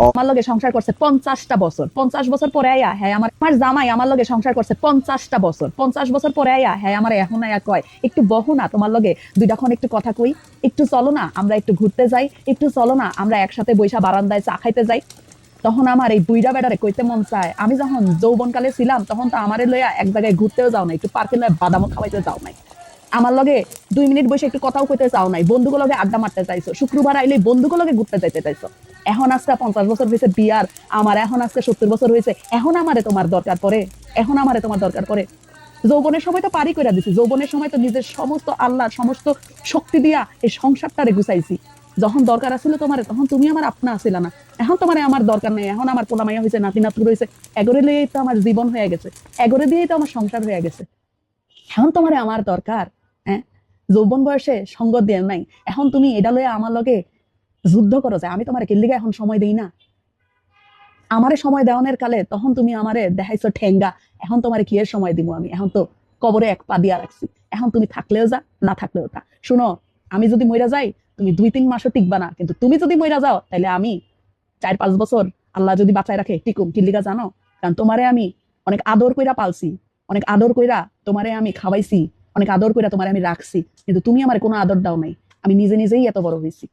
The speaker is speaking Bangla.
আমার লগে সংসার করছে 50টা বছর, 50 বছর পরে আয়া হ্যাঁ আমার জামাই আমার লগে সংসার করছে 50টা বছর, 50 বছর পরে আয়া হ্যাঁ আমার এখন আয়া কয় একটু বহো না তোমার লগে দুইটাক্ষণ একটু কথা কই, একটু চলো না আমরা একটু ঘুরতে যাই, একটু চলো না আমরা একসাথে বৈশা বারান্দায় চা খাইতে যাই। তখন আমার এই বুইড়া বেড়ারে কইতে মন চায়, আমি যখন যৌবনকালে ছিলাম তখন তো আমারে লইয়া এক জায়গায় ঘুরতেও যাও নাই, একটু পার্কে লইয়া বাদামও খাওয়াইতে যাও নাই, আমার লগে 2 মিনিট বসে একটু কথাও কইতে চাও নাই, বন্ধুগুলো লগে আড্ডা মারতে চাইছো, শুক্রবার আইলে বন্ধুগুলো লগে ঘুরতে যাইতে চাইছো। এখন আজকে 50 বছর হয়েছে বিয়ার, আমার এখন আজকে 70 বছর হয়েছে, এখন আমারে তোমার দরকার পড়ে, এখন আমারে তোমার দরকার পড়ে। যৌবনের সময় তো পারি কইরা দিছি, যৌবনের সময় তো নিজের সমস্ত আল্লাহ সমস্ত শক্তি দিয়া এই সংসারটারে গুছাইছি, যখন দরকার আছিল তোমারে তখন তুমি আমার আপনা আছিল না, এখন তোমারে আমার দরকার নেই, এখন আমার পোলামাইয়া হয়েছে নাতি নাতুর হয়েছে, এগরে লিয়েই তো আমার জীবন হয়ে গেছে, এগরে দিয়েই তো আমার সংসার হয়ে গেছে, এখন তোমারে আমার দরকার। হ্যাঁ, যৌবন বয়সে সঙ্গ দিয়ে নাই, এখন তুমি এটা লয়ে আমার লগে যুদ্ধ করো যায়, আমি তোমার কিল্লিগা এখন সময় দেই না, আমারে সময় দেওয়ানের কালে তখন তুমি আমারে দেখাইছো ঠেঙ্গা, এখন তোমারে কি এর সময় দিব আমি, এখন তো কবরে এক পা দিয়া রাখছি, এখন তুমি থাকলেও যা না থাকলেও তা। শুনো, আমি যদি মইরা যাই তুমি 2-3 মাসও টিকবা না, কিন্তু তুমি যদি মইরা যাও তাহলে আমি 4-5 বছর আল্লাহ যদি বাঁচায় রাখে টিকুম, কিল্লিগা জানো? কারণ তোমারে আমি অনেক আদর কইরা পালছি, অনেক আদর কইরা তোমারে আমি খাওয়াইছি, অনেক আদর কইরা তোমারে আমি রাখছি, কিন্তু তুমি আমার কোনো আদর দাও নাই, আমি নিজে নিজেই এত বড় হয়েছি।